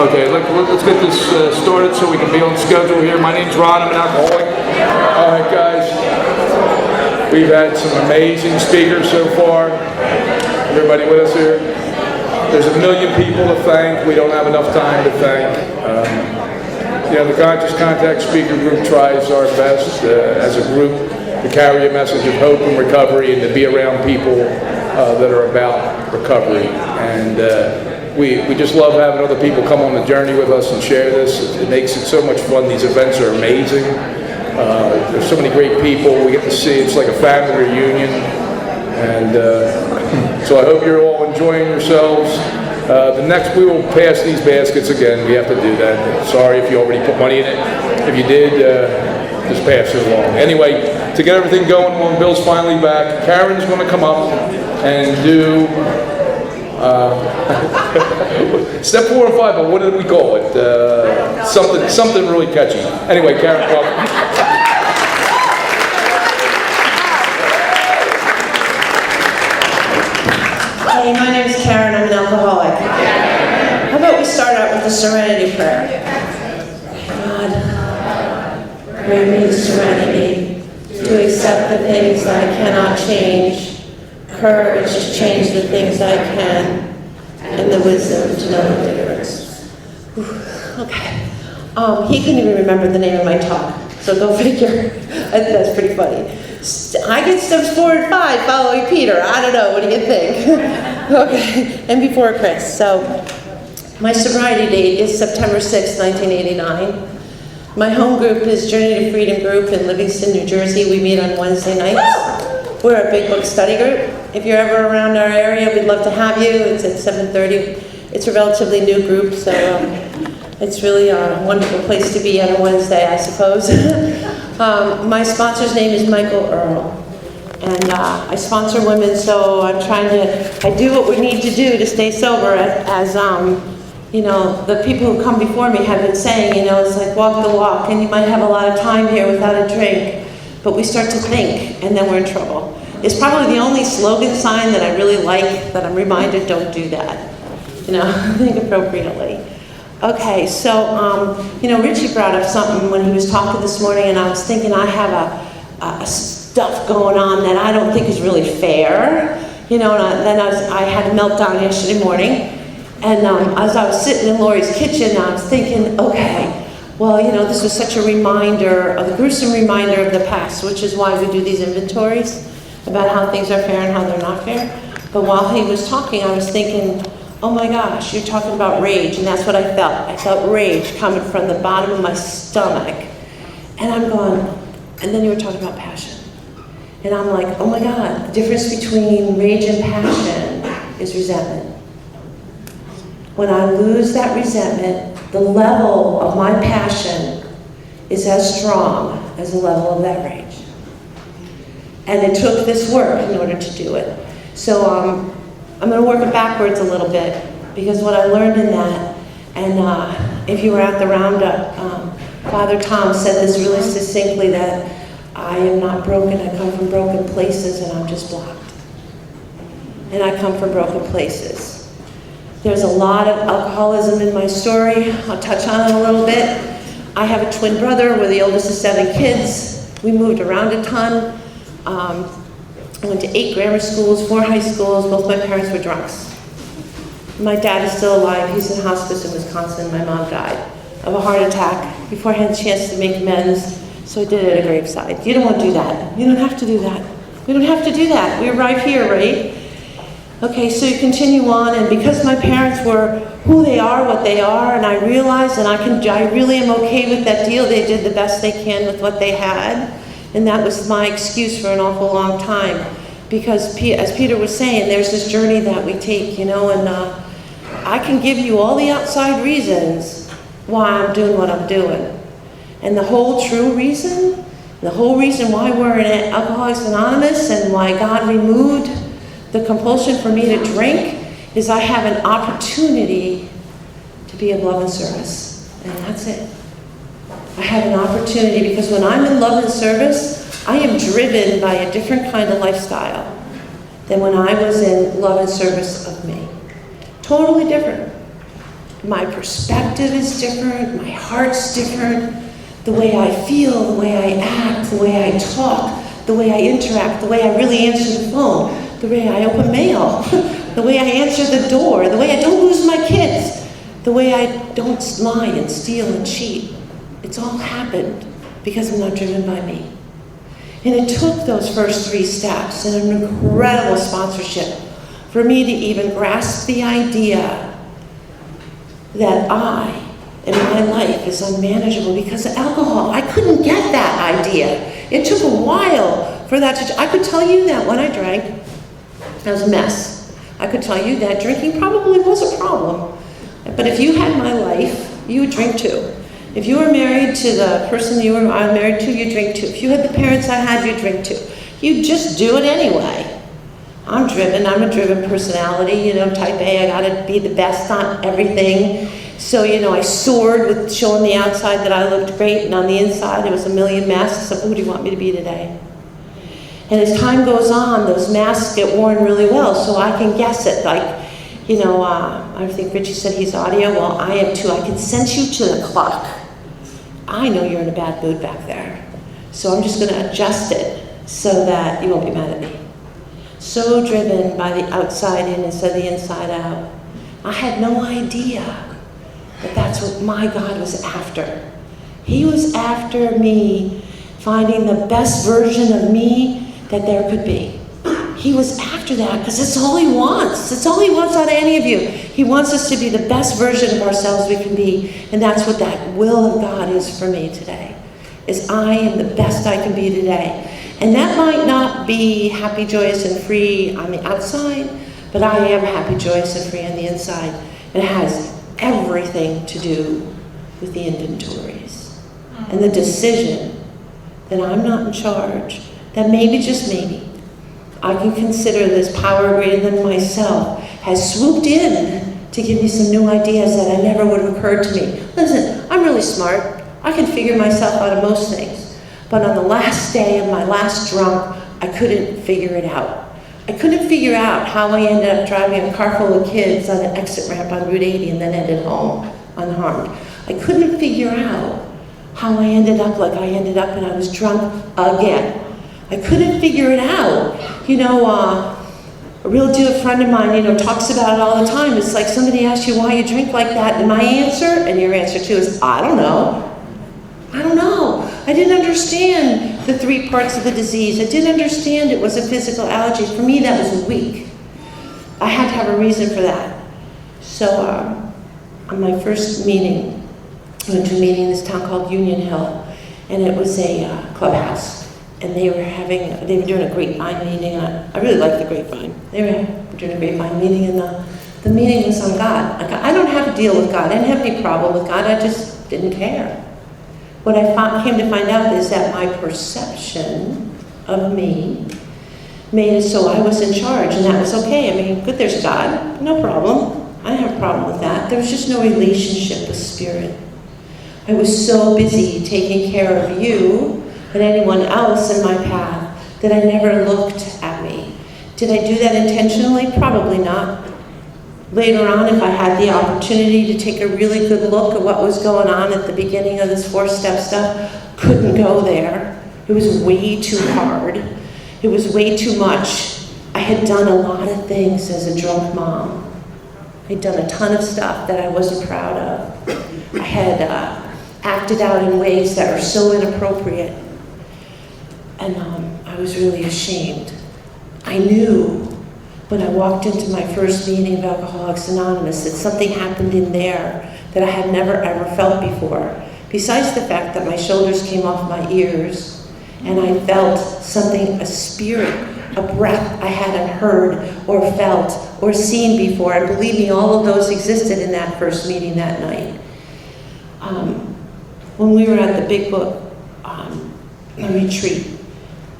Okay, let's get this started so we can be on schedule here. My name's Ron, I'm an alcoholic. All right, guys. We've had some amazing speakers so far. Everybody with us here? There's a million people to thank. We don't have enough time to thank. The Conscious Contact Speaker Group tries our best as a group to carry a message of hope and recovery and to be around people that are about recovery. And we just love having other people come on the journey with us and share this. It makes it so much fun. These events are amazing. There's so many great people we get to see. It's like a family reunion. And so I hope you're all enjoying yourselves. We will pass these baskets again. We have to do that. Sorry if you already put money in it. If you did, just pass it along. Anyway, to get everything going when Bill's finally back, Karen's going to come up and do step 4 and 5, but what did we call it? Something really catchy. Anyway, Karen, welcome. Hey, my name is Karen. I'm an alcoholic. How about we start out with the Serenity Prayer? God, grant me the serenity to accept the things I cannot change, courage to change the things I can, and the wisdom to know the difference. Okay. He couldn't even remember the name of my talk, so go figure. That's pretty funny. I get steps 4 and 5 following Peter. I don't know. What do you think? Okay. And before Chris. So my sobriety date is September 6, 1989. My home group is Journey to Freedom Group in Livingston, New Jersey. We meet on Wednesday nights. We're a big book study group. If you're ever around our area, we'd love to have you. It's at 7:30. It's a relatively new group, so it's really a wonderful place to be on a Wednesday, I suppose. My sponsor's name is Michael Earl, and I sponsor women, so I do what we need to do to stay sober, as the people who come before me have been saying, it's like walk the walk, and you might have a lot of time here without a drink, but we start to think, and then we're in trouble. It's probably the only slogan sign that I really like, that I'm reminded, don't do that. Think appropriately. Okay, so, Richie brought up something when he was talking this morning, and I was thinking I have a stuff going on that I don't think is really fair. And I had a meltdown yesterday morning, and as I was sitting in Lori's kitchen, I was thinking, okay, well, this was such a gruesome reminder of the past, which is why we do these inventories about how things are fair and how they're not fair. But while he was talking, I was thinking, oh my gosh, you're talking about rage, and that's what I felt. I felt rage coming from the bottom of my stomach. And I'm going, and then you were talking about passion. And I'm like, oh my God, the difference between rage and passion is resentment. When I lose that resentment, the level of my passion is as strong as the level of that rage. And it took this work in order to do it. So I'm going to work it backwards a little bit, because what I learned in that, and if you were at the roundup, Father Tom said this really succinctly, that I am not broken, I come from broken places, and I'm just blocked. And I come from broken places. There's a lot of alcoholism in my story. I'll touch on it a little bit. I have a twin brother. We're the oldest of 7 kids. We moved around a ton. I went to 8 grammar schools, 4 high schools. Both my parents were drunks. My dad is still alive. He's in hospice in Wisconsin. My mom died of a heart attack before I had a chance to make amends, so I did it at a graveside. You don't want to do that. You don't have to do that. We don't have to do that. We arrive here, right? Okay, so you continue on, and because my parents were who they are, what they are, and I realized, and I really am okay with that deal. They did the best they can with what they had. And that was my excuse for an awful long time. Because as Peter was saying, there's this journey that we take, and I can give you all the outside reasons why I'm doing what I'm doing. And the whole true reason, why we're in Alcoholics Anonymous and why God removed the compulsion for me to drink, is I have an opportunity to be of love and service. And that's it. I have an opportunity, because when I'm in love and service, I am driven by a different kind of lifestyle than when I was in love and service of me. Totally different. my perspective is different, my heart's different, the way I feel, the way I act, the way I talk, the way I interact, the way I really answer the phone, the way I open mail, the way I answer the door, the way I don't lose my kids, the way I don't lie and steal and cheat. It's all happened because I'm not driven by me. And it took those first 3 steps and an incredible sponsorship for me to even grasp the idea that I and my life is unmanageable because of alcohol. I couldn't get that idea. It took a while for that to, I could tell you that when I drank, I was a mess. I could tell you that drinking probably was a problem. But if you had my life, you would drink too. If you were married to the person I was married to, you'd drink too. If you had the parents I had, you'd drink too. You'd just do it anyway. I'm driven, I'm a driven personality, type A, I gotta be the best on everything. So, I soared with showing the outside that I looked great, and on the inside, it was a million masks of who do you want me to be today? And as time goes on, those masks get worn really well, so I can guess it. Like, I think Richie said he's audio, well, I am too. I can sense you to the clock. I know you're in a bad mood back there. So I'm just gonna adjust it so that you won't be mad at me. So driven by the outside in instead of the inside out. I had no idea that that's what my God was after. He was after me finding the best version of me that there could be. He was after that because that's all he wants. That's all he wants out of any of you. He wants us to be the best version of ourselves we can be. And that's what that will of God is for me today, is I am the best I can be today. And that might not be happy, joyous, and free on the outside, but I am happy, joyous, and free on the inside. It has everything to do with the inventories and the decision that I'm not in charge, that maybe, just maybe, I can consider this power greater than myself has swooped in to give me some new ideas that I never would have occurred to me. Listen, I'm really smart. I can figure myself out of most things. But on the last day of my last drunk, I couldn't figure it out. I couldn't figure out how I ended up driving a car full of kids on an exit ramp on Route 80 and then ended home unharmed. I couldn't figure out how I ended up like I ended up and I was drunk again. I couldn't figure it out. A real dear friend of mine, talks about it all the time. It's like somebody asks you why you drink like that, and my answer, and your answer too, is, I don't know. I don't know. I didn't understand the 3 parts of the disease. I didn't understand it was a physical allergy. For me, that was weak. I had to have a reason for that. So on my first meeting, I went to a meeting in this town called Union Hill, and it was a clubhouse. And they were doing a grapevine meeting, and I really liked the grapevine. They were doing a grapevine meeting, and the meeting was on God. I don't have a deal with God. I didn't have any problem with God. I just didn't care. What I came to find out is that my perception of me made it so I was in charge, and that was okay. I mean, good, there's God, no problem. I didn't have a problem with that. There was just no relationship with Spirit. I was so busy taking care of you and anyone else in my path that I never looked at me. Did I do that intentionally? Probably not. Later on, if I had the opportunity to take a really good look at what was going on at the beginning of this 4-step stuff, couldn't go there. It was way too hard. It was way too much. I had done a lot of things as a drunk mom. I'd done a ton of stuff that I wasn't proud of. I had acted out in ways that were so inappropriate. And I was really ashamed. I knew when I walked into my first meeting of Alcoholics Anonymous that something happened in there that I had never ever felt before. Besides the fact that my shoulders came off my ears and I felt something, a spirit, a breath I hadn't heard or felt or seen before. And believe me, all of those existed in that first meeting that night. When we were at the Big Book retreat,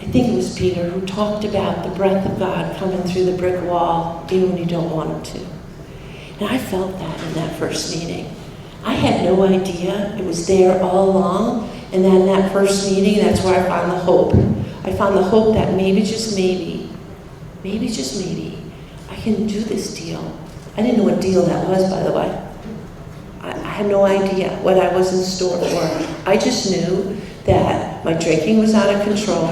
I think it was Peter who talked about the breath of God coming through the brick wall even when you don't want him to. And I felt that in that first meeting. I had no idea it was there all along. And then that first meeting, that's where I found the hope. I found the hope that maybe, just maybe, I can do this deal. I didn't know what deal that was, by the way. had no idea what I was in store for. I just knew that my drinking was out of control.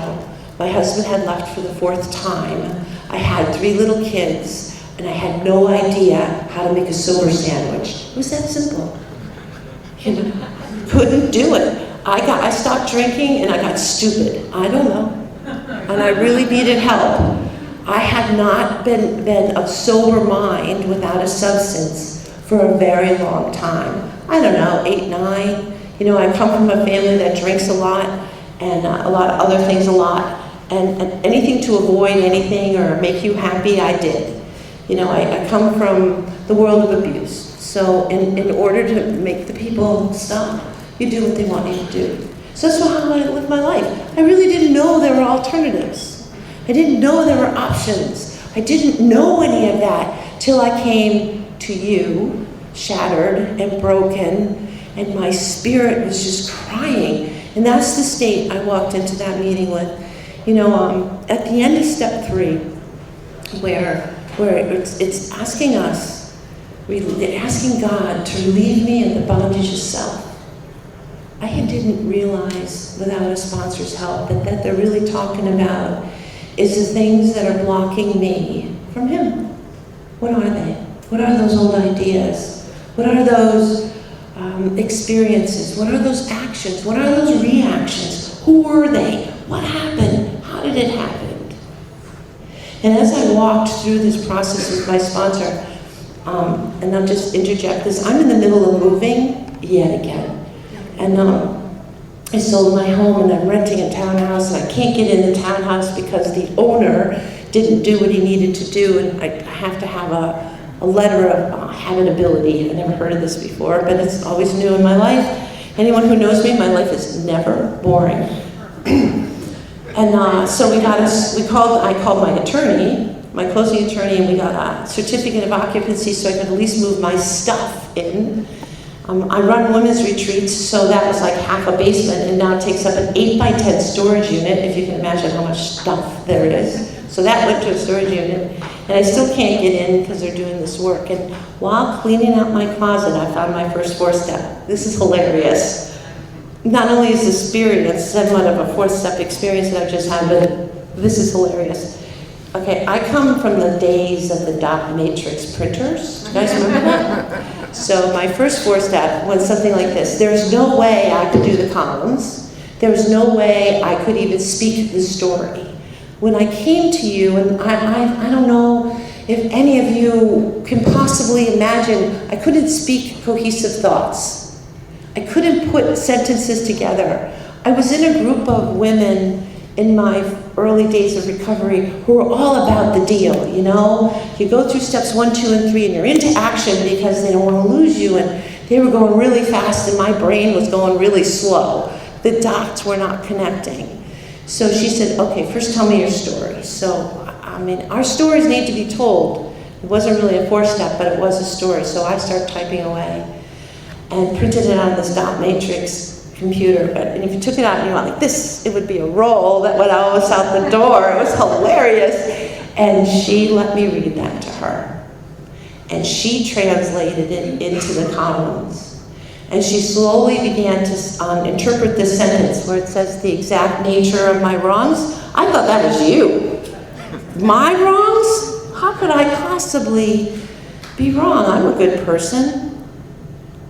My husband had left for the 4th time. I had 3 little kids, and I had no idea how to make a sober sandwich. It was that simple. You know, couldn't do it. I stopped drinking and I got stupid. I don't know. And I really needed help. I had not been of sober mind without a substance for a very long time. I don't know, 8, 9. You know, I come from a family that drinks a lot and a lot of other things a lot. And anything to avoid anything or make you happy, I did. You know, I come from the world of abuse. So in order to make the people stop, you do what they want you to do. So that's how I live my life. I really didn't know there were alternatives. I didn't know there were options. I didn't know any of that till I came to you, shattered and broken, and my spirit was just crying. And that's the state I walked into that meeting with. You know, at the end of step 3, where it's asking us, asking God to relieve me of the bondage of self. I didn't realize without a sponsor's help that they're really talking about is the things that are blocking me from Him. What are they? What are those old ideas? What are those experiences? What are those actions? What are those reactions? Who were they? What happened? How did it happen? And as I walked through this process with my sponsor, and I'll just interject this, I'm in the middle of moving yet again. And I sold my home and I'm renting a townhouse and I can't get in the townhouse because the owner didn't do what he needed to do, and I have to have a letter of habitability. I've never heard of this before, but it's always new in my life. Anyone who knows me, my life is never boring. And so I called my attorney, my closing attorney, and we got a certificate of occupancy so I could at least move my stuff in. I run women's retreats, so that was like half a basement, and now it takes up an 8x10 storage unit, if you can imagine how much stuff there is. So that went to a storage unit, and I still can't get in because they're doing this work. And while cleaning out my closet, I found my first 4-step. This is hilarious. Not only is this experience somewhat of a 4-step experience that I've just had, but this is hilarious. Okay, I come from the days of the dot matrix printers. You guys remember that? So my first 4-step was something like this. There's no way I could do the columns. There was no way I could even speak the story. When I came to you, and I don't know if any of you can possibly imagine, I couldn't speak cohesive thoughts. I couldn't put sentences together. I was in a group of women in my early days of recovery who were all about the deal, you know? You go through steps 1, 2, and 3, and you're into action because they don't want to lose you, and they were going really fast, and my brain was going really slow. The dots were not connecting. So she said, okay, first tell me your story. So, I mean, our stories need to be told. It wasn't really a 4-step, but it was a story. So I started typing away and printed it on this dot matrix computer. And if you took it out and you went like this, it would be a roll that went almost out the door. It was hilarious. And she let me read that to her. And she translated it into the columns. And she slowly began to interpret this sentence where it says the exact nature of my wrongs. I thought that was you. My wrongs? How could I possibly be wrong? I'm a good person.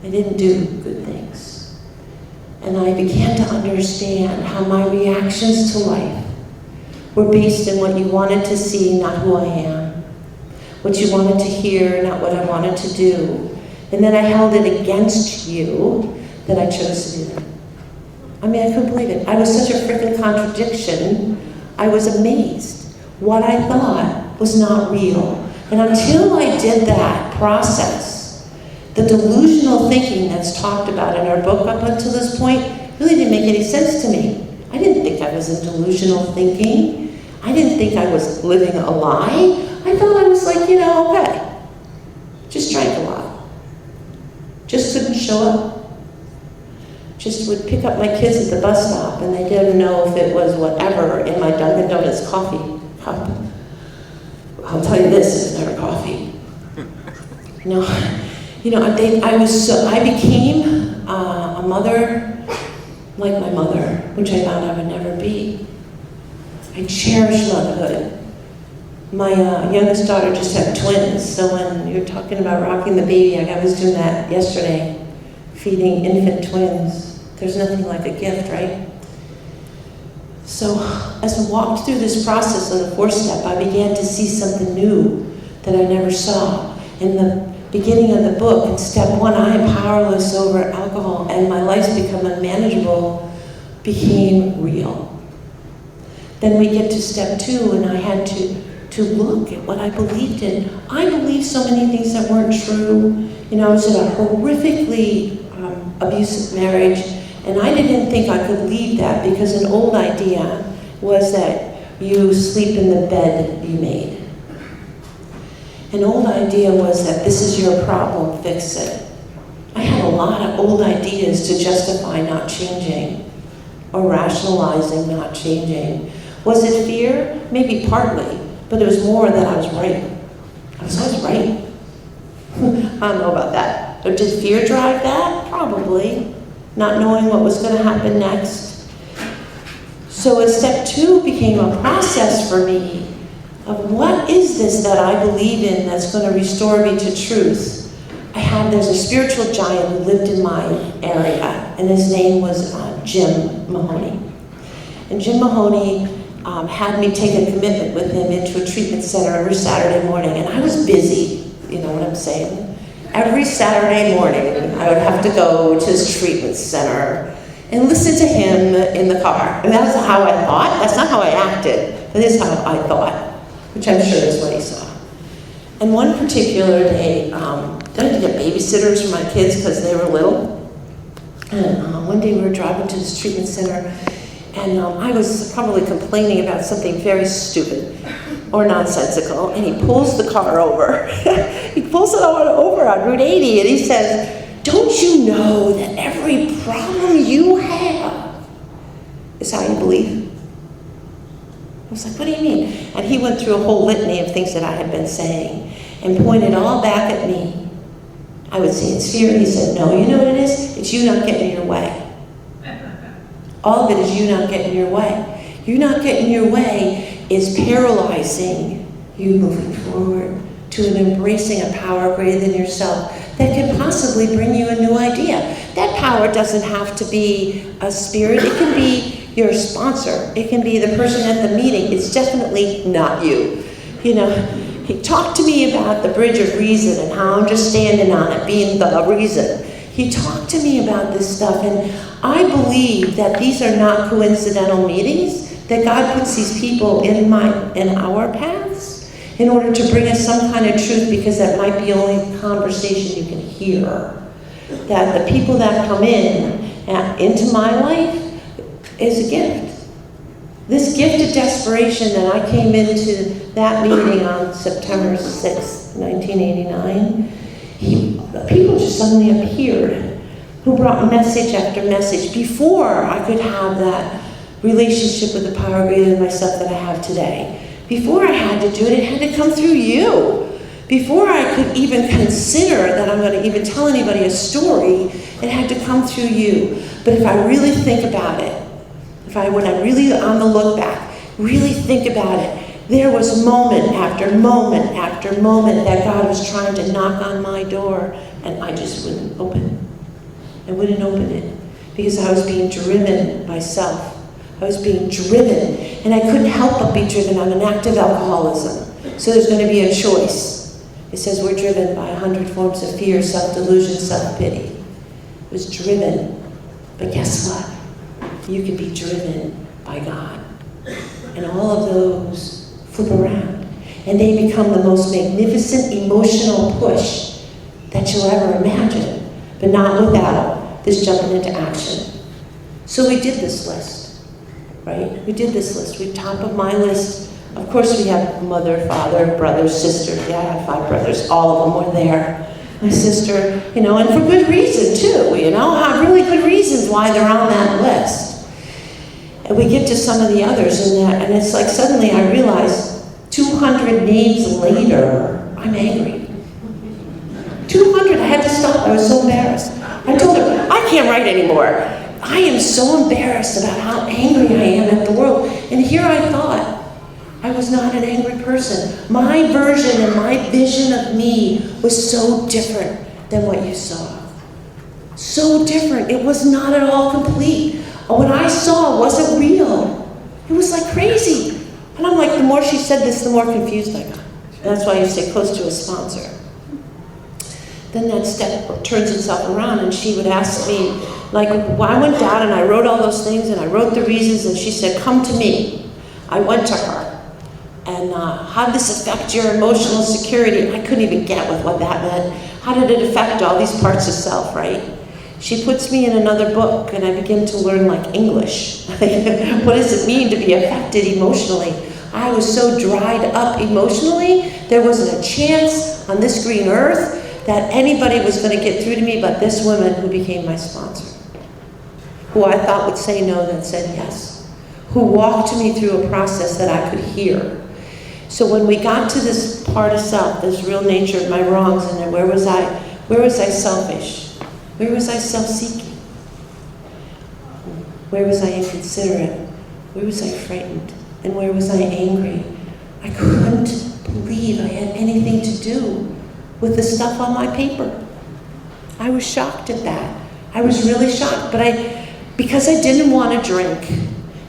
I didn't do good things. And I began to understand how my reactions to life were based in what you wanted to see, not who I am. What you wanted to hear, not what I wanted to do. And then I held it against you that I chose to do that. I mean, I couldn't believe it. I was such a freaking contradiction. I was amazed. What I thought was not real. And until I did that process, the delusional thinking that's talked about in our book up until this point really didn't make any sense to me. I didn't think I was in delusional thinking. I didn't think I was living a lie. I thought I was like, okay, just drank a lot. Just couldn't show up. Just would pick up my kids at the bus stop, and they didn't know if it was whatever in my Dunkin' Donuts coffee cup. I'll tell you this, it's never coffee. I became a mother like my mother, which I found I would never be. I cherish motherhood. My youngest daughter just had twins, so when you're talking about rocking the baby, I was doing that yesterday, feeding infant twins. There's nothing like a gift, right? So as I walked through this process of the 4-step, I began to see something new that I never saw. In the beginning of the book, in step 1, I am powerless over alcohol, and my life's become unmanageable, became real. Then we get to step 2, and I had to look at what I believed in. I believed so many things that weren't true. I was in a horrifically abusive marriage, and I didn't think I could leave that because an old idea was that you sleep in the bed you made. An old idea was that this is your problem, fix it. I had a lot of old ideas to justify not changing or rationalizing not changing. Was it fear? Maybe partly, but it was more that I was right. I was always right. I don't know about that. But did fear drive that? Probably. Not knowing what was going to happen next. So step 2 became a process for me of what is this that I believe in that's going to restore me to truth. There's a spiritual giant who lived in my area, and his name was Jim Mahoney. And Jim Mahoney had me take a commitment with him into a treatment center every Saturday morning, and I was busy, you know what I'm saying? Every Saturday morning, I would have to go to his treatment center and listen to him in the car. And that's how I thought. That's not how I acted, but this is how I thought, which I'm sure is what he saw. And one particular day, I had to get babysitters for my kids because they were little. And one day we were driving to this treatment center, and I was probably complaining about something very stupid or nonsensical, and he pulls the car over. He pulls it over on Route 80, and he says, "Don't you know that every problem you have is how you believe?" I was like, "What do you mean?" And he went through a whole litany of things that I had been saying and pointed all back at me. I would say, "It's fear." He said, "No, you know what it is? It's you not getting in your way. All of it is you not getting in your way. You not getting in your way is paralyzing you moving forward to an embracing a power greater than yourself that can possibly bring you a new idea." That power doesn't have to be a spirit. It can be your sponsor. It can be the person at the meeting. It's definitely not you. He talked to me about the bridge of reason and how I'm just standing on it, being the reason. He talked to me about this stuff, and I believe that these are not coincidental meetings, that God puts these people in our paths in order to bring us some kind of truth, because that might be only the conversation you can hear. That the people that come into my life is a gift. This gift of desperation that I came into that meeting on September 6th, 1989, people just suddenly appeared who brought message after message before I could have that relationship with the power greater than myself that I have today. Before I had to do it, it had to come through you. Before I could even consider that I'm going to even tell anybody a story, it had to come through you. But if I really think about it, when I really, on the look back, really think about it, there was moment after moment after moment that God was trying to knock on my door, and I just wouldn't open. I wouldn't open it because I was being driven by self. I was being driven, and I couldn't help but be driven. I'm an active alcoholism, so there's going to be a choice. It says we're driven by 100 forms of fear, self-delusion, self-pity. I was driven, but guess what? You can be driven by God. And all of those flip around. And they become the most magnificent emotional push that you'll ever imagine, but not without this jumping into action. So we did this list, right? We did this list. We top of my list. Of course we have mother, father, brothers, sister. Yeah, I have 5 brothers. All of them were there. My sister, and for good reason too, really good reasons why they're on that list. And we get to some of the others in that, and it's like suddenly I realize 200 names later, I'm angry. 200, I had to stopped. I was so embarrassed. I told her, I can't write anymore. I am so embarrassed about how angry I am at the world. And here I thought, I was not an angry person. My version and my vision of me was so different than what you saw. So different. It was not at all complete. What I saw wasn't real. It was like crazy. And I'm like, the more she said this, the more confused I got. And that's why you stay close to a sponsor. Then that step turns itself around and she would ask me, like, well, I went down and I wrote all those things and I wrote the reasons and she said, come to me. I went to her. And how did this affect your emotional security? I couldn't even get with what that meant. How did it affect all these parts of self, right? She puts me in another book and I begin to learn like English. What does it mean to be affected emotionally? I was so dried up emotionally, there wasn't a chance on this green earth that anybody was going to get through to me but this woman who became my sponsor, who I thought would say no, then said yes, who walked me through a process that I could hear. So when we got to this part of self, this real nature of my wrongs, and then where was I selfish? Where was I self-seeking? Where was I inconsiderate? Where was I frightened? And where was I angry? I couldn't believe I had anything to do with the stuff on my paper. I was shocked at that. I was really shocked, but because I didn't want to drink,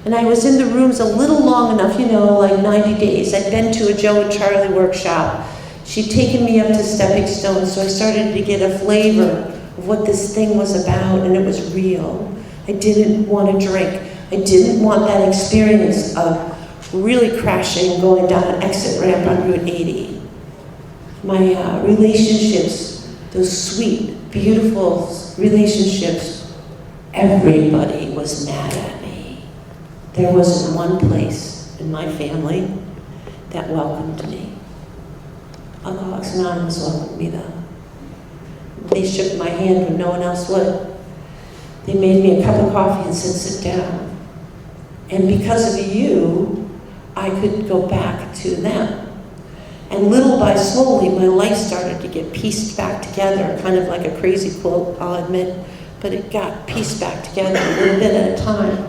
and I was in the rooms a little long enough, like 90 days. I'd been to a Joe and Charlie workshop. She'd taken me up to Stepping Stones, so I started to get a flavor of what this thing was about, and it was real. I didn't want to drink. I didn't want that experience of really crashing and going down an exit ramp on Route 80. My relationships, those sweet, beautiful relationships, everybody was mad at me. There wasn't one place in my family that welcomed me. Alcoholics Anonymous welcomed me though. They shook my hand when no one else would. They made me a cup of coffee and said, sit down. And because of you, I could go back to them. And little by slowly, my life started to get pieced back together, kind of like a crazy quote, I'll admit, but it got pieced back together a little bit at a time.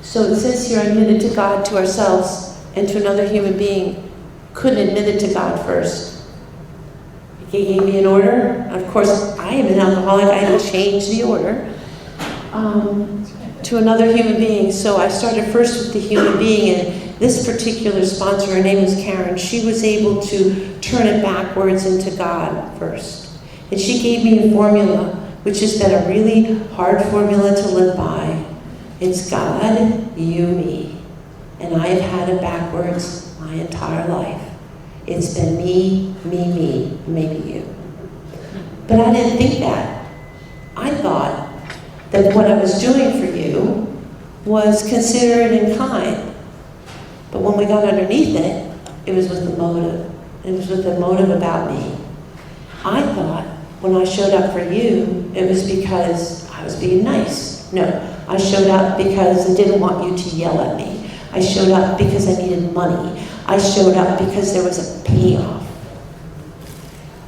So it says here, I admitted to God, to ourselves, and to another human being. Couldn't admit it to God first. He gave me an order. Of course, I am an alcoholic. I had to change the order to another human being. So I started first with the human being, and this particular sponsor, her name was Karen, she was able to turn it backwards into God first. And she gave me a formula, which has been a really hard formula to live by. It's God, you, me. And I have had it backwards my entire life. It's been me, me, me, maybe you. But I didn't think that. I thought that what I was doing for you was considerate and kind. But when we got underneath it, it was with the motive. It was with the motive about me. I thought when I showed up for you, it was because I was being nice. No. I showed up because I didn't want you to yell at me. I showed up because I needed money. I showed up because there was a payoff.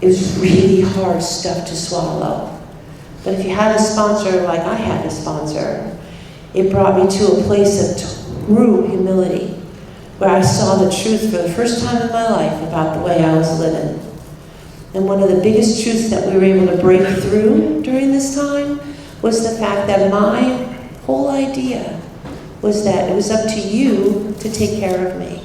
It was really hard stuff to swallow. But if you had a sponsor like I had a sponsor, it brought me to a place of true humility, where I saw the truth for the first time in my life about the way I was living. And one of the biggest truths that we were able to break through during this time was the fact that my whole idea was that it was up to you to take care of me.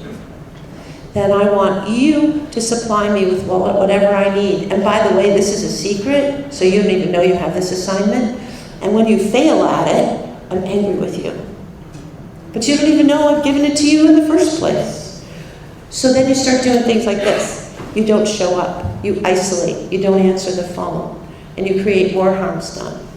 That I want you to supply me with whatever I need. And by the way, this is a secret, so you don't even know you have this assignment. And when you fail at it, I'm angry with you. But you don't even know I've given it to you in the first place. So then you start doing things like this. You don't show up. You isolate. You don't answer the phone. And you create more harm done.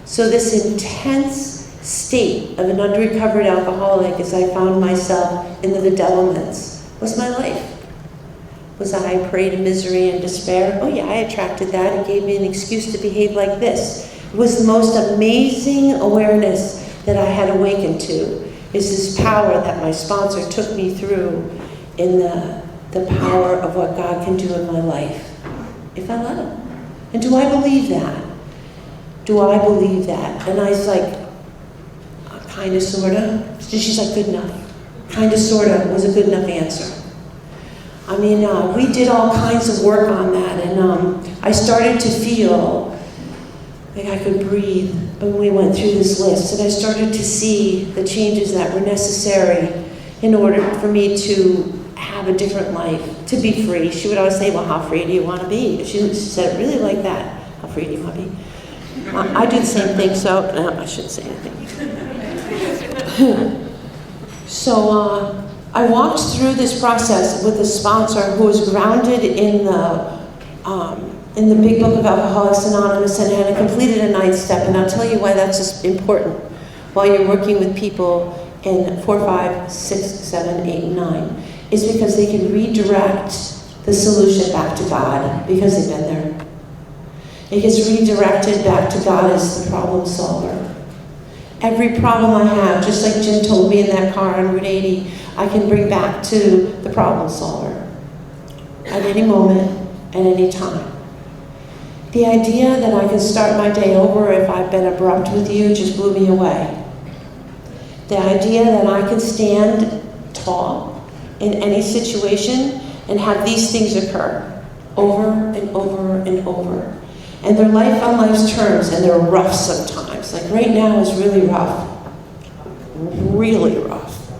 So this intense state of an under-recovered alcoholic, as I found myself in the devilments, was my life. Was I a prey to misery and despair? Oh yeah, I attracted that. It gave me an excuse to behave like this. It was the most amazing awareness that I had awakened to, is this power that my sponsor took me through in the power of what God can do in my life, if I let him. And do I believe that? Do I believe that? And I was like, kind of, sort of. She's like, good enough. Kind of, sort of was a good enough answer. I mean, we did all kinds of work on that, and I started to feel like I could breathe when we went through this list, and I started to see the changes that were necessary in order for me to have a different life, to be free. She would always say, well, how free do you want to be? She said it really like that. How free do you want to be? I do the same thing, so no, I shouldn't say anything. So I walked through this process with a sponsor who was grounded in the Big Book of Alcoholics Anonymous and had completed a 9th step. And I'll tell you why that's just important while you're working with people in 4, 5, 6, 7, 8, and 9, is because they can redirect the solution back to God because they've been there. It gets redirected back to God as the problem solver. Every problem I have, just like Jim told me in that car on Route 80, I can bring back to the problem solver at any moment, at any time. The idea that I can start my day over if I've been abrupt with you just blew me away. The idea that I can stand tall in any situation and have these things occur over and over and over. And they're life on life's terms, and they're rough sometimes. Like right now is really rough. Really rough.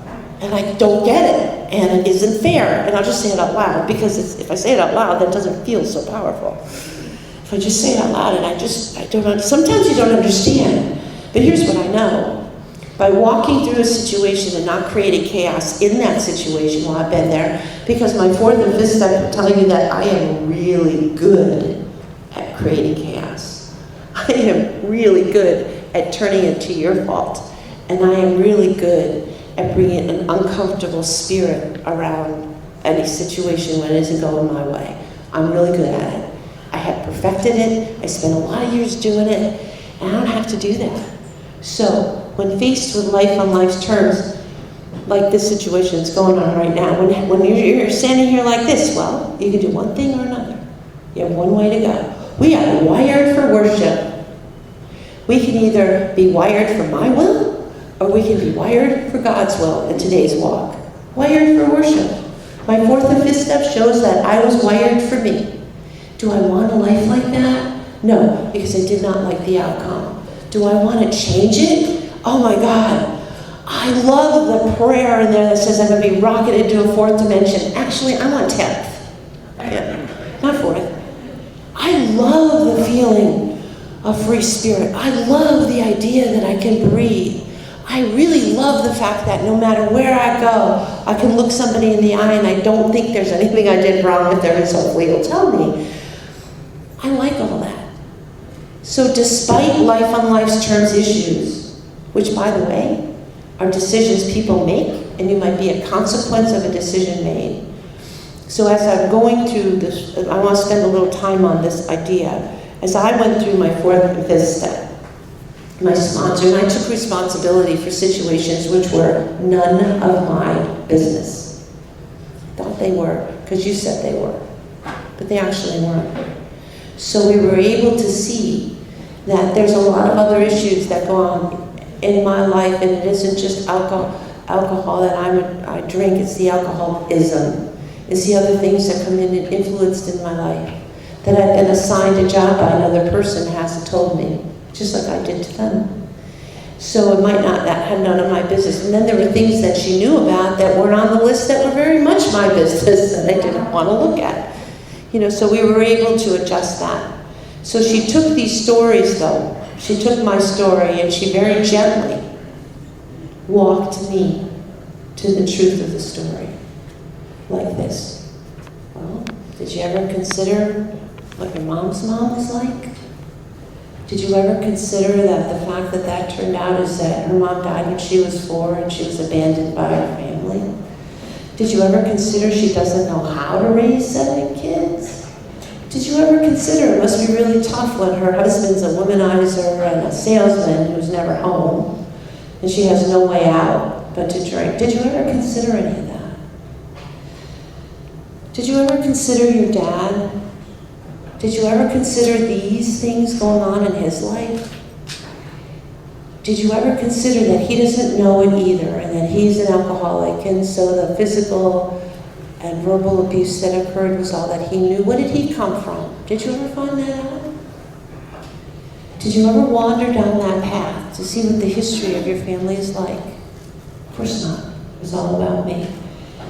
And I don't get it, and it isn't fair. And I'll just say it out loud, because if I say it out loud, that doesn't feel so powerful. If I just say it out loud, and I don't, sometimes you don't understand. But here's what I know. By walking through a situation and not creating chaos in that situation while I've been there, because my 4th and 5th step are telling you that I am really good at creating chaos. I am really good at turning it to your fault. And I am really good at bringing an uncomfortable spirit around any situation when it isn't going my way. I'm really good at it. I have perfected it. I spent a lot of years doing it, and I don't have to do that. So when faced with life on life's terms, like this situation that's going on right now, when you're standing here like this, well, you can do one thing or another. You have one way to go. We are wired for worship. We can either be wired for my will, or we can be wired for God's will in today's walk. Wired for worship. My 4th and 5th step shows that I was wired for me. Do I want a life like that? No, because I did not like the outcome. Do I want to change it? Oh my God. I love the prayer in there that says I'm going to be rocketed to a 4th dimension. Actually, I'm on 10th. Yeah, not 4th. I love the feeling of free spirit. I love the idea that I can breathe. I really love the fact that no matter where I go, I can look somebody in the eye and I don't think there's anything I did wrong with them, and so hopefully it'll tell me. I like all that. So despite life on life's terms issues, which by the way, are decisions people make, and you might be a consequence of a decision made. So as I'm going through this, I want to spend a little time on this idea. As I went through my 4th and 5th step, my sponsor and I took responsibility for situations which were none of my business. Thought they were, because you said they were, but they actually weren't. So we were able to see that there's a lot of other issues that go on in my life, and it isn't just alcohol that I drink, it's the alcoholism. It's the other things that come in and influenced in my life. That I've been assigned a job by another person hasn't told me, just like I did to them. So it might not, that had none of my business. And then there were things that she knew about that weren't on the list that were very much my business that I didn't want to look at. You know, so we were able to adjust that. So she took these stories though. She took my story and she very gently walked me to the truth of the story. Like this. Well, did you ever consider what your mom's mom was like? Did you ever consider that the fact that that turned out is that her mom died when she was 4 and she was abandoned by her family? Did you ever consider she doesn't know how to raise 7 kids? Did you ever consider it must be really tough when her husband's a womanizer and a salesman who's never home and she has no way out but to drink? Did you ever consider any of that? Did you ever consider your dad Did you ever consider these things going on in his life? Did you ever consider that he doesn't know it either, and that he's an alcoholic, and so the physical and verbal abuse that occurred was all that he knew? Where did he come from? Did you ever find that out? Did you ever wander down that path to see what the history of your family is like? Of course not. It was all about me.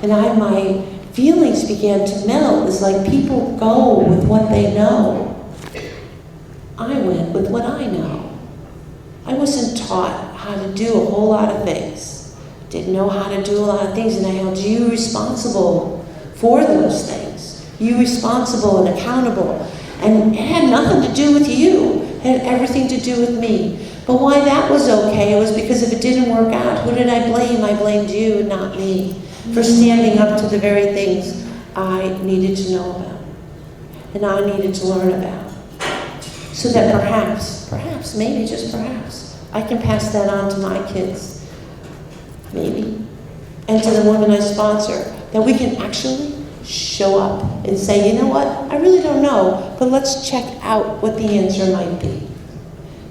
And my feelings began to melt. It's like people go with what they know. I went with what I know. I wasn't taught how to do a whole lot of things. Didn't know how to do a lot of things, and I held you responsible for those things. You responsible and accountable. And it had nothing to do with you. It had everything to do with me. But why that was okay, it was because if it didn't work out, who did I blame? I blamed you, not me, for standing up to the very things I needed to know about and I needed to learn about. So that perhaps, maybe just perhaps, I can pass that on to my kids. Maybe. And to the women I sponsor, that we can actually show up and say, you know what, I really don't know, but let's check out what the answer might be.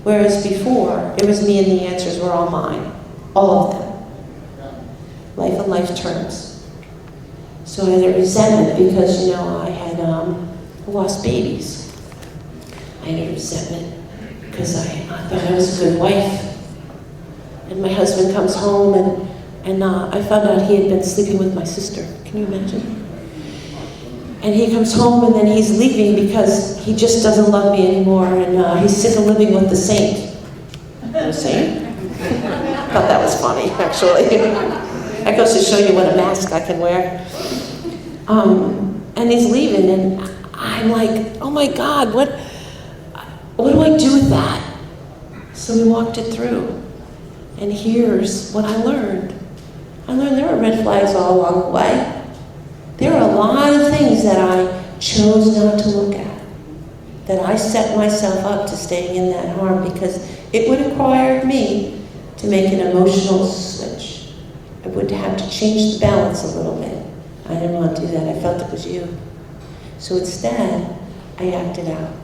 Whereas before, it was me and the answers were all mine, all of them. Life on life terms. So I had a resentment because, I had lost babies. I had a resentment because I thought I was a good wife. And my husband comes home and I found out he had been sleeping with my sister. Can you imagine? And he comes home and then he's leaving because he just doesn't love me anymore, and he's sick of living with the saint. The saint? Thought that was funny, actually. That goes to show you what a mask I can wear. And he's leaving, and I'm like, oh my God, what do I do with that? So we walked it through. And here's what I learned. I learned there were red flags all along the way. There are a lot of things that I chose not to look at, that I set myself up to staying in that harm because it would require me to make an emotional switch. I would have to change the balance a little bit. I didn't want to do that. I felt it was you. So instead, I acted out.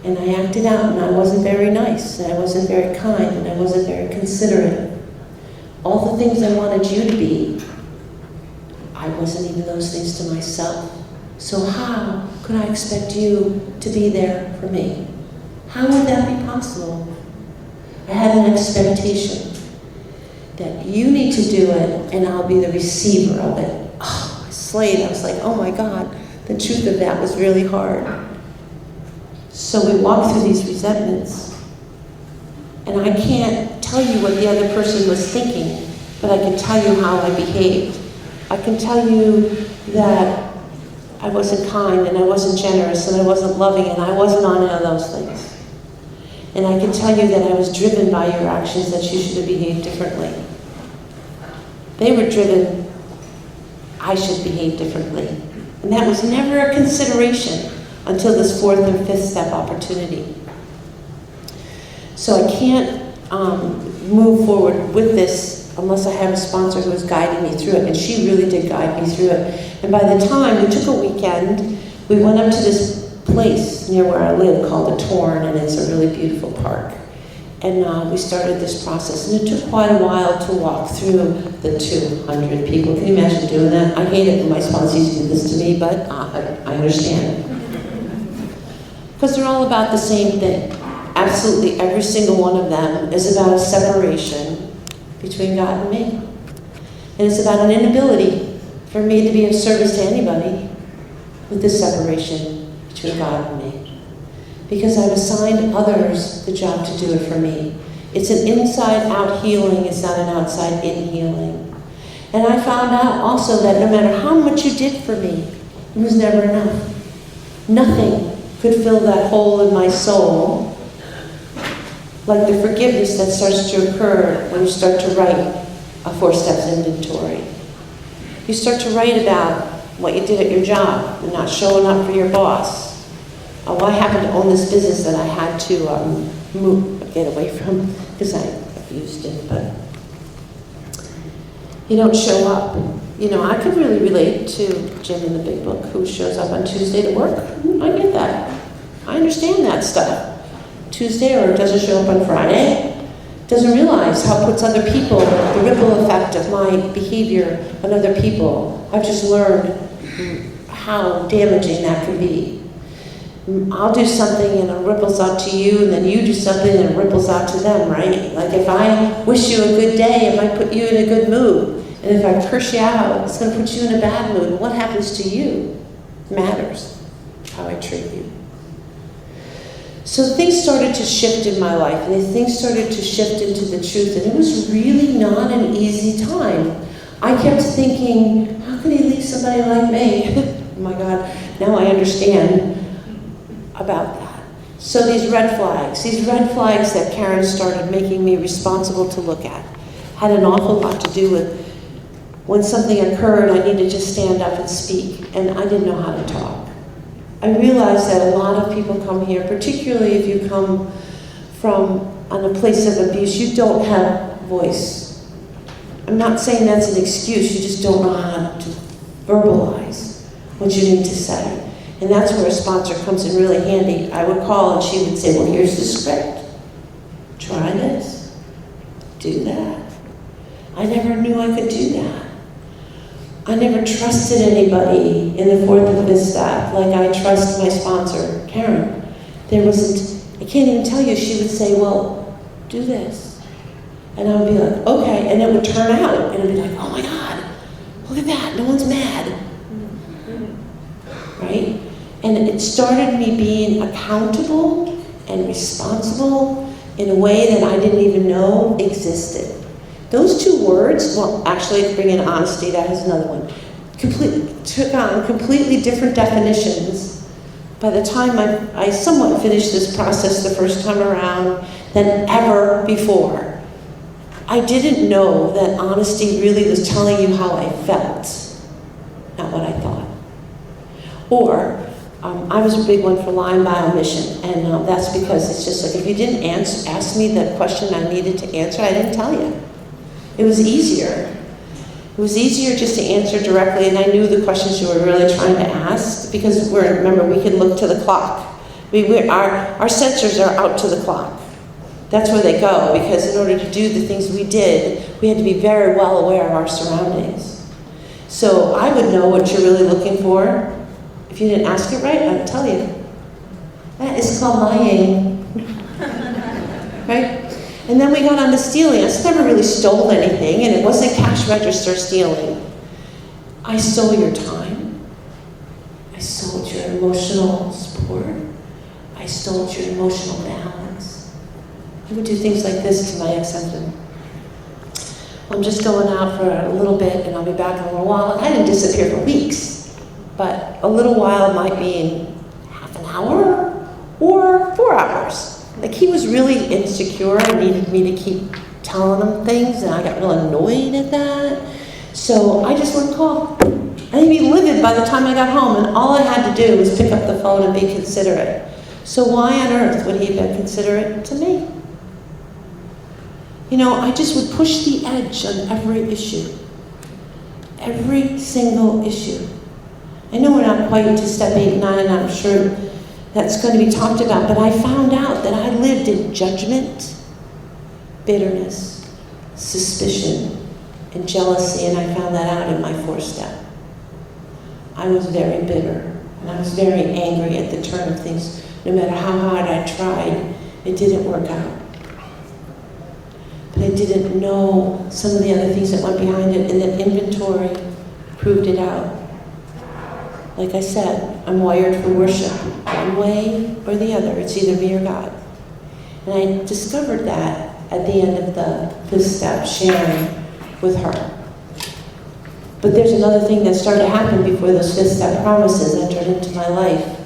And I acted out, and I wasn't very nice, and I wasn't very kind, and I wasn't very considerate. All the things I wanted you to be, I wasn't even those things to myself. So how could I expect you to be there for me? How would that be possible? I had an expectation that you need to do it and I'll be the receiver of it. Oh, I slayed. I was like, oh my God, the truth of that was really hard. So we walked through these resentments, and I can't tell you what the other person was thinking, but I can tell you how I behaved. I can tell you that I wasn't kind, and I wasn't generous, and I wasn't loving, and I wasn't on any of those things. And I can tell you that I was driven by your actions, that you should have behaved differently. They were driven, I should behave differently. And that was never a consideration until this fourth and fifth step opportunity. So I can't move forward with this unless I have a sponsor who is guiding me through it, and she really did guide me through it. And by the time we took a weekend, we went up to this place near where I live called the Torn, and it's a really beautiful park. And we started this process, and it took quite a while to walk through the 200 people. Can you imagine doing that? I hate it when my sponsors do this to me, but I understand. Because they're all about the same thing. Absolutely every single one of them is about a separation between God and me. And it's about an inability for me to be of service to anybody with this separation between God and me. Because I've assigned others the job to do it for me. It's an inside-out healing, it's not an outside-in healing. And I found out also that no matter how much you did for me, it was never enough. Nothing could fill that hole in my soul like the forgiveness that starts to occur when you start to write a 4 steps inventory. You start to write about what you did at your job and not showing up for your boss. Oh, I happen to own this business that I had to get away from because I abused it, but you don't show up. I could really relate to Jim in the Big Book, who shows up on Tuesday to work. I get that. I understand that stuff. Tuesday or doesn't show up on Friday, doesn't realize how it puts other people, the ripple effect of my behavior on other people. I've just learned how damaging that can be. I'll do something and it ripples out to you, and then you do something and it ripples out to them, right? Like if I wish you a good day, it might put you in a good mood. And if I curse you out, it's going to put you in a bad mood. What happens to you matters, how I treat you. So things started to shift in my life, and things started to shift into the truth, and it was really not an easy time. I kept thinking, how could he leave somebody like me? Oh my God, now I understand about that. So these red flags that Karen started making me responsible to look at, had an awful lot to do with when something occurred, I needed to stand up and speak, and I didn't know how to talk. I realized that a lot of people come here, particularly if you come from a place of abuse, you don't have voice. I'm not saying that's an excuse, you just don't know how to verbalize what you need to say. And that's where a sponsor comes in really handy. I would call and she would say, well, here's the script. Try this, do that. I never knew I could do that. I never trusted anybody in the 4th and 5th staff like I trust my sponsor, Karen. There wasn't, I can't even tell you, she would say, well, do this. And I would be like, okay, and it would turn out, and it would be like, oh my God, look at that, no one's mad. Right? And it started me being accountable and responsible in a way that I didn't even know existed. Those two words, well, actually, to bring in honesty, that is another one, took on completely different definitions by the time I somewhat finished this process the first time around than ever before. I didn't know that honesty really was telling you how I felt, not what I thought. Or, I was a big one for lying by omission, and that's because it's just like if you didn't ask me the question I needed to answer, I didn't tell you. It was easier. It was easier just to answer directly, and I knew the questions you were really trying to ask because remember, we could look to the clock. Our sensors are out to the clock. That's where they go, because in order to do the things we did, we had to be very well aware of our surroundings. So I would know what you're really looking for. If you didn't ask it right, I'd tell you. That is called lying. Right? And then we got on to stealing. I never really stole anything, and it wasn't cash register stealing. I stole your time. I stole your emotional support. I stole your emotional balance. I would do things like this to my ex-husband. I'm just going out for a little bit, and I'll be back in a little while. I didn't disappear for weeks, but a little while might be in half an hour or 4 hours. Like he was really insecure and needed me to keep telling him things, and I got real annoyed at that. So I just wouldn't call. I'd be livid by the time I got home, and all I had to do was pick up the phone and be considerate. So why on earth would he have been considerate to me? You know, I just would push the edge on every issue. Every single issue. I know we're not quite to step 8 and 9, and I'm sure that's going to be talked about, but I found out that I lived in judgment, bitterness, suspicion, and jealousy, and I found that out in my 4th step. I was very bitter, and I was very angry at the turn of things. No matter how hard I tried, it didn't work out. But I didn't know some of the other things that went behind it, and that inventory proved it out. Like I said, I'm wired for worship, one way or the other. It's either me or God. And I discovered that at the end of the 5th step, sharing with her. But there's another thing that started to happen before those 5th step promises entered into my life.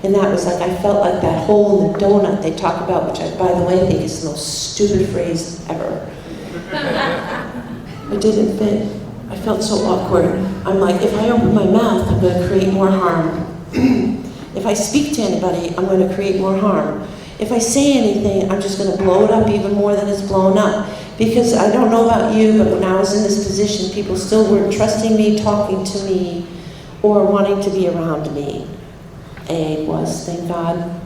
And that was like, I felt like that hole in the donut they talk about, which I, by the way, think is the most stupid phrase ever. It didn't fit. I felt so awkward. I'm like, if I open my mouth, I'm going to create more harm. If I speak to anybody, I'm going to create more harm. If I say anything, I'm just going to blow it up even more than it's blown up. Because I don't know about you, but when I was in this position, people still weren't trusting me, talking to me, or wanting to be around me. A was, thank God.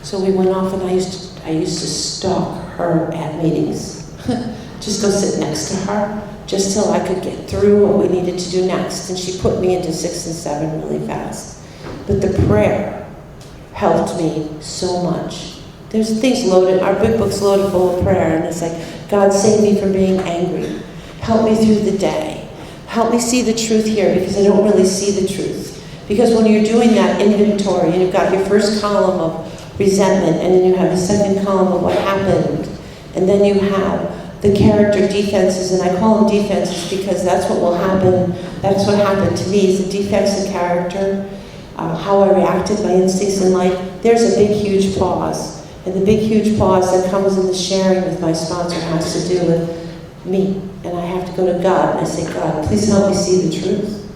So we went off, and I used to stalk her at meetings. Just go sit next to her, just till I could get through what we needed to do next. And she put me into 6 and 7 really fast. But the prayer helped me so much. There's things loaded, our big book's loaded full of prayer, and it's like, God, save me from being angry. Help me through the day. Help me see the truth here, because I don't really see the truth. Because when you're doing that inventory, and you've got your first column of resentment, and then you have the second column of what happened, and then you have the character defenses, and I call them defenses because that's what will happen. That's what happened to me, is the defects in character, how I reacted, my instincts in life. There's a big, huge pause. And the big, huge pause that comes in the sharing with my sponsor has to do with me. And I have to go to God, and I say, God, please help me see the truth,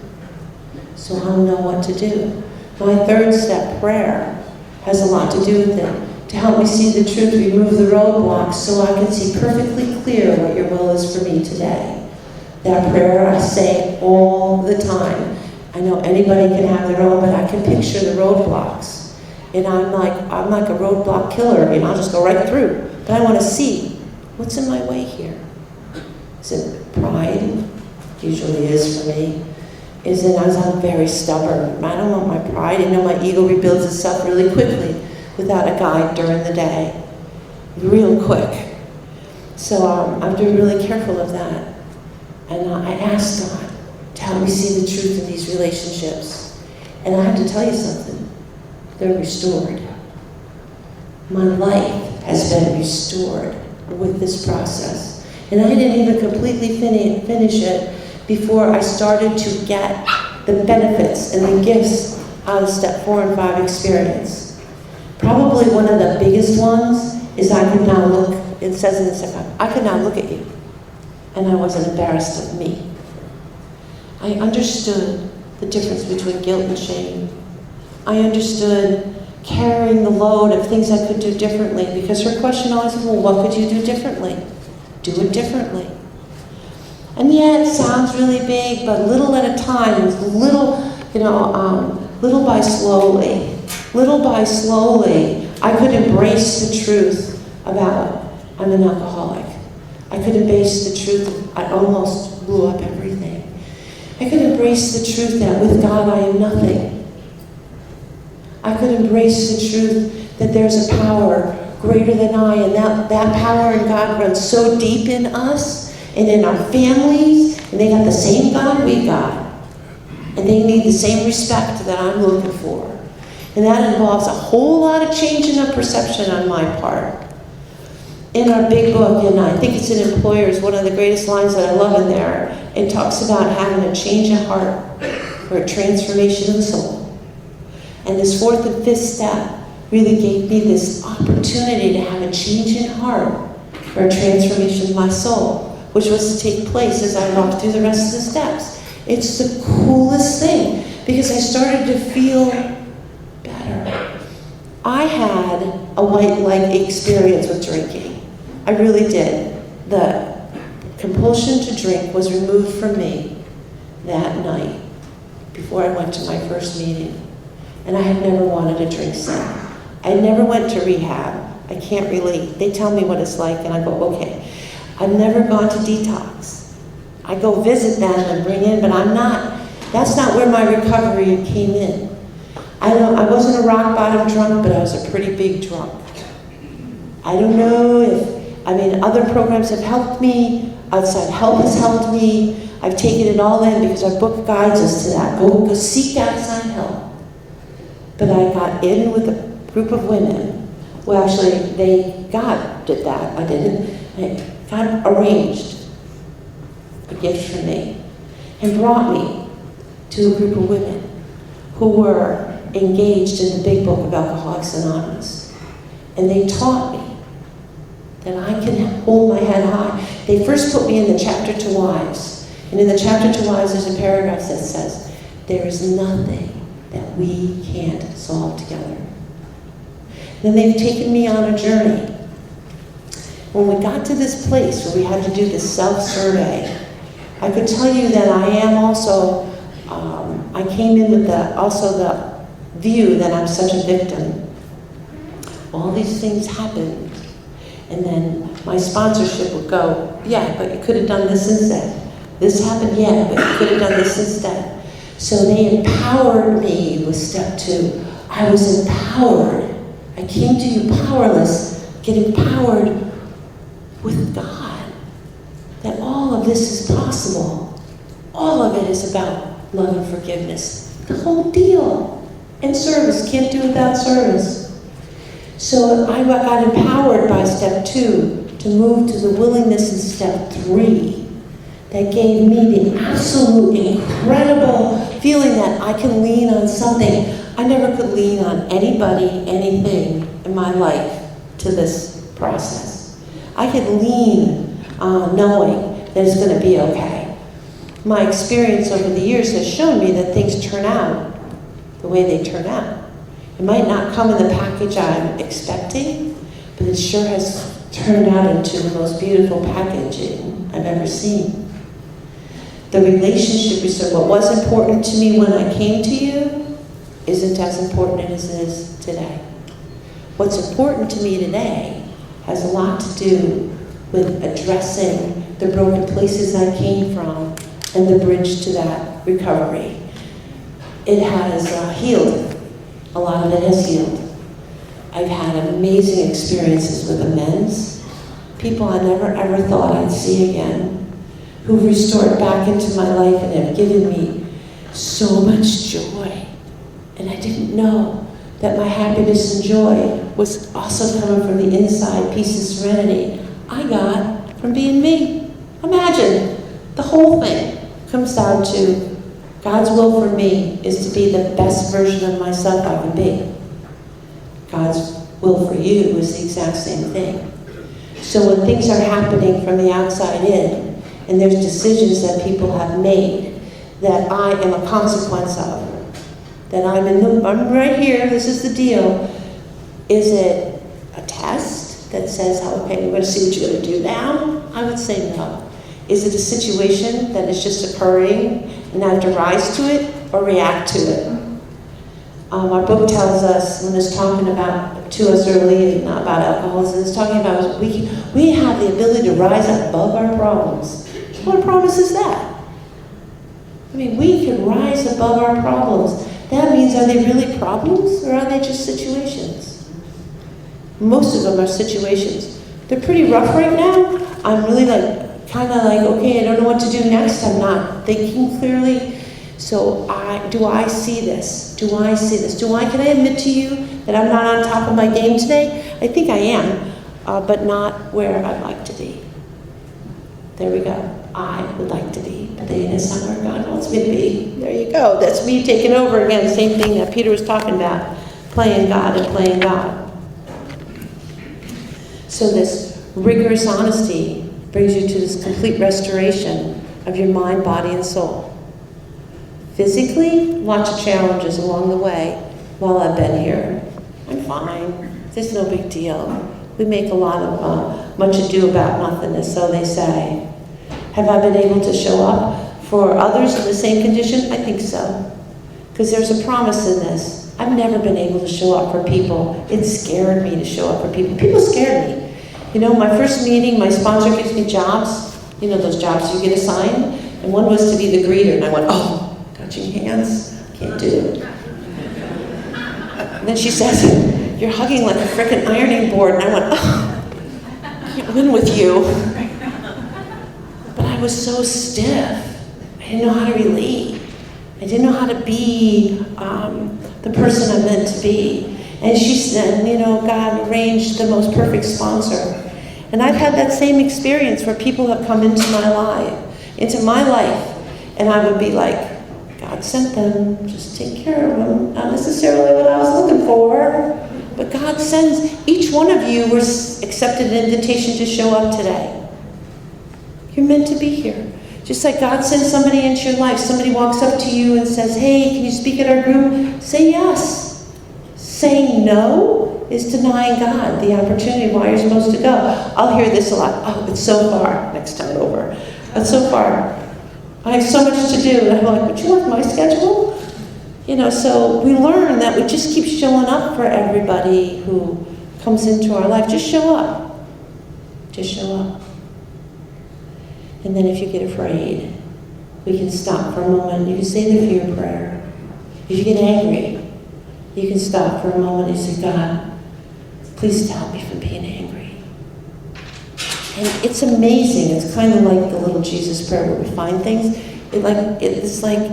so I'll know what to do. My third step, prayer, has a lot to do with it. To help me see the truth, remove the roadblocks, so I can see perfectly clear what your will is for me today. That prayer I say all the time. I know anybody can have their own, but I can picture the roadblocks. And I'm like a roadblock killer, and I'll just go right through. But I want to see, what's in my way here? Is it pride? Usually is for me. Is it as I'm very stubborn? I don't want my pride. I know my ego rebuilds itself really quickly without a guide during the day. Real quick. So I'm being really careful of that. And I ask God to help me see the truth in these relationships. And I have to tell you something. They're restored. My life has been restored with this process. And I didn't even completely finish it before I started to get the benefits and the gifts out of step 4 and 5 experience. Probably one of the biggest ones is I could now look, it says in the step 5, I could now look at you, and I wasn't embarrassed of me. I understood the difference between guilt and shame. I understood carrying the load of things I could do differently, because her question always was, well, what could you do differently? Do it differently. And yeah, it sounds really big, but little at a time, little by slowly, I could embrace the truth about I'm an alcoholic. I could embrace the truth I almost blew up everything. I could embrace the truth that with God I am nothing. I could embrace the truth that there's a power greater than I, and that power in God runs so deep in us and in our families, and they got the same God we got. And they need the same respect that I'm looking for. And that involves a whole lot of changing of perception on my part. In our big book, and I think it's in Employers, one of the greatest lines that I love in there, it talks about having a change of heart for a transformation of the soul. And this 4th and 5th step really gave me this opportunity to have a change in heart for a transformation of my soul, which was to take place as I walked through the rest of the steps. It's the coolest thing, because I started to feel better. I had a white light experience with drinking. I really did. The compulsion to drink was removed from me that night before I went to my first meeting. And I had never wanted to drink since. I never went to rehab. I can't relate. They tell me what it's like, and I go, okay. I've never gone to detox. I go visit them and bring in, but that's not where my recovery came in. I wasn't a rock bottom drunk, but I was a pretty big drunk. I don't know other programs have helped me, outside help has helped me. I've taken it all in because our book guides us to that. Go seek outside help. But I got in with a group of women. Well, actually, God did that. I didn't. God arranged a gift for me and brought me to a group of women who were engaged in the big book of Alcoholics Anonymous. And they taught me that I can hold my head high. They first put me in the chapter to wives. And in the chapter to wives, there's a paragraph that says, there is nothing that we can't solve together. Then they've taken me on a journey. When we got to this place where we had to do this self-survey, I could tell you that I am also, I came in with the view that I'm such a victim. all these things happened. And then my sponsorship would go, yeah, but you could have done this instead. This happened, yeah, but you could have done this instead. So they empowered me with step 2. I was empowered. I came to you powerless, get empowered with God. That all of this is possible. All of it is about love and forgiveness. The whole deal. And service, can't do without service. So I got empowered by step 2 to move to the willingness in step 3. That gave me the absolute incredible feeling that I can lean on something. I never could lean on anybody, anything in my life to this process. I could lean on knowing that it's going to be okay. My experience over the years has shown me that things turn out the way they turn out. It might not come in the package I'm expecting, but it sure has turned out into the most beautiful packaging I've ever seen. The relationship we serve, what was important to me when I came to you, isn't as important as it is today. What's important to me today has a lot to do with addressing the broken places I came from and the bridge to that recovery. It has healed. A lot of it has healed. I've had amazing experiences with amends, people I never ever thought I'd see again, who've restored back into my life and have given me so much joy. And I didn't know that my happiness and joy was also coming from the inside peace and serenity I got from being me. Imagine, the whole thing comes down to God's will for me is to be the best version of myself I can be. God's will for you is the exact same thing. So when things are happening from the outside in, and there's decisions that people have made that I am a consequence of, that I'm right here, this is the deal. Is it a test that says, okay, we're going to see what you're going to do now? I would say no. Is it a situation that is just occurring and I have to rise to it or react to it? Our book tells us, when it's talking about to us early, not about alcoholism, it's talking about we have the ability to rise above our problems. What promise is that? I mean, we can rise above our problems. That means, are they really problems or are they just situations? Most of them are situations. They're pretty rough right now. I'm really kind of like, okay, I don't know what to do next. I'm not thinking clearly. So do I see this? Do I see this? Can I admit to you that I'm not on top of my game today? I think I am, but not where I'd like to be. There we go. I would like to be, but then it's not where God wants me to be. There you go. That's me taking over again. Same thing that Peter was talking about. Playing God and playing God. So this rigorous honesty brings you to this complete restoration of your mind, body, and soul. Physically, lots of challenges along the way while I've been here. I'm fine. There's no big deal. We make a lot of much ado about nothingness, so they say. Have I been able to show up for others in the same condition? I think so. Because there's a promise in this. I've never been able to show up for people. It scared me to show up for people. People scared me. You know, my first meeting, my sponsor gives me jobs. You know those jobs you get assigned? And one was to be the greeter. And I went, oh, touching hands? Can't do it. And then she says, you're hugging like a frickin' ironing board. And I went, oh, I can't win with you. But I was so stiff. I didn't know how to relate. I didn't know how to be the person I'm meant to be. And she said, you know, God arranged the most perfect sponsor. And I've had that same experience where people have come into my life, and I would be like, God sent them, just take care of them. Not necessarily what I was looking for, but God sends. Each one of you was accepted an invitation to show up today. You're meant to be here. Just like God sends somebody into your life, somebody walks up to you and says, hey, can you speak at our group? Say yes. Saying no is denying God the opportunity why you're supposed to go. I'll hear this a lot. Oh, it's so far. Next time over. It's so far. I have so much to do. And I'm like, would you like my schedule? You know, so we learn that we just keep showing up for everybody who comes into our life, just show up. Just show up. And then if you get afraid, we can stop for a moment. You can say the fear prayer. If you get angry, you can stop for a moment and say, God, please stop me from being angry. And it's amazing. It's kind of like the little Jesus prayer where we find things. It's like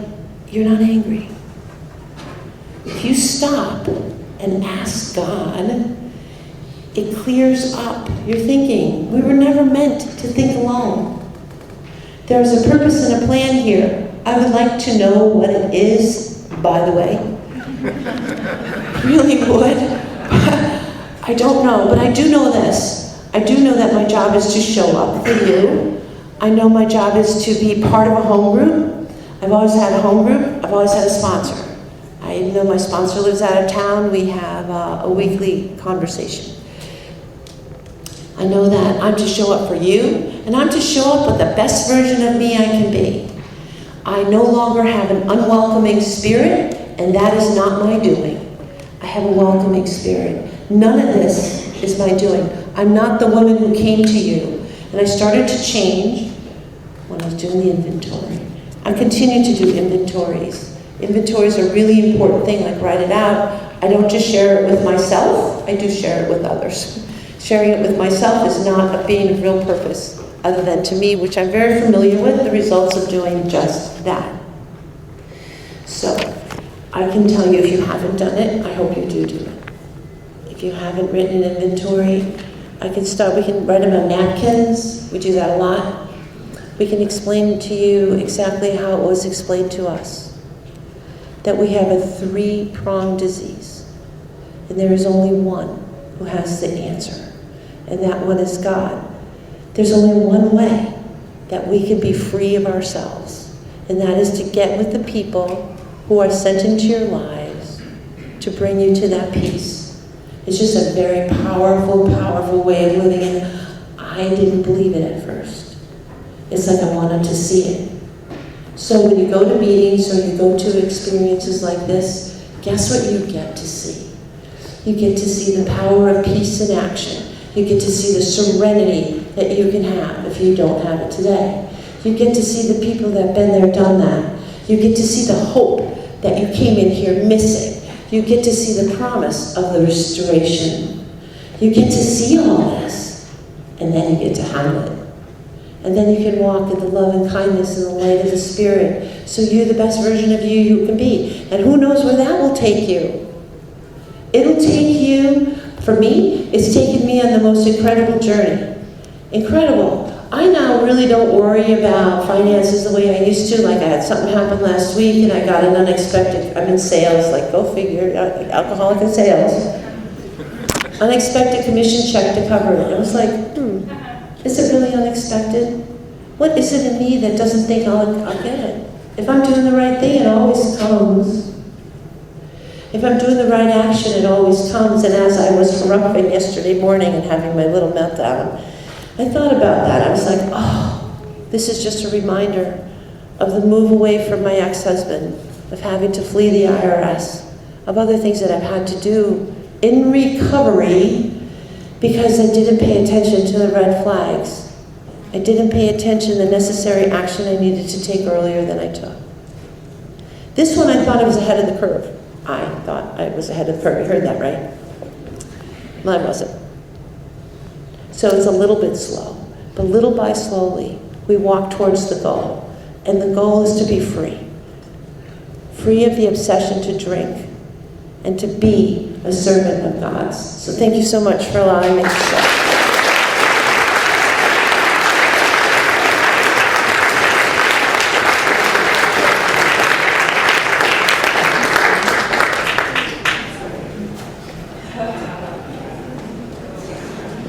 you're not angry. If you stop and ask God, it clears up your thinking. We were never meant to think alone. There's a purpose and a plan here. I would like to know what it is, by the way. Really would. I don't know, but I do know this. I do know that my job is to show up for you. I know my job is to be part of a home group. I've always had a home group. I've always had a sponsor. Even though my sponsor lives out of town, we have a weekly conversation. I know that I'm to show up for you, and I'm to show up with the best version of me I can be. I no longer have an unwelcoming spirit, and that is not my doing. I have a welcoming spirit. None of this is my doing. I'm not the woman who came to you. And I started to change when I was doing the inventory. I continue to do inventories. Inventories are a really important thing, like write it out. I don't just share it with myself, I do share it with others. Sharing it with myself is not a being of real purpose, other than to me, which I'm very familiar with, the results of doing just that. So, I can tell you if you haven't done it, I hope you do it. If you haven't written an inventory, we can write them on napkins, we do that a lot. We can explain to you exactly how it was explained to us. That we have a three-pronged disease, and there is only one who has the answer, and that one is God. There's only one way that we can be free of ourselves, and that is to get with the people who are sent into your lives to bring you to that peace. It's just a very powerful, powerful way of living, and I didn't believe it at first. It's like I wanted to see it. So when you go to meetings or you go to experiences like this, guess what you get to see? You get to see the power of peace in action. You get to see the serenity that you can have if you don't have it today. You get to see the people that have been there, done that. You get to see the hope that you came in here missing. You get to see the promise of the restoration. You get to see all this, and then you get to handle it. And then you can walk in the love and kindness and the light of the Spirit, so you're the best version of you can be. And who knows where that will take you? It'll take you, for me, it's taken me on the most incredible journey. Incredible. I now really don't worry about finances the way I used to. Like I had something happen last week and I got an unexpected, I'm in sales, like go figure, alcoholic in sales. Unexpected commission check to cover it. I was like, is it really unexpected? What is it in me that doesn't think I'll get it? If I'm doing the right thing, it always comes. If I'm doing the right action, it always comes. And as I was erupting yesterday morning and having my little meltdown, I thought about that. I was like, oh, this is just a reminder of the move away from my ex-husband, of having to flee the IRS, of other things that I've had to do in recovery because I didn't pay attention to the red flags. I didn't pay attention to the necessary action I needed to take earlier than I took. This one I thought I was ahead of the curve. I thought I was ahead of the curve. You heard that, right? Well, I wasn't. So it's a little bit slow, but little by slowly, we walk towards the goal. And the goal is to be free. Free of the obsession to drink and to be a servant of God's. So thank you so much for allowing me to say.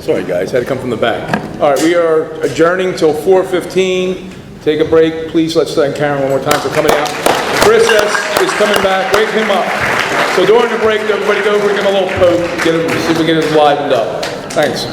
Sorry guys, had to come from the back. All right, we are adjourning till 4:15. Take a break. Please let's thank Karen one more time for coming out. Chris S. is coming back. Wake him up. So during the break, everybody go over and give him a little poke. See if we get him livened up. Thanks.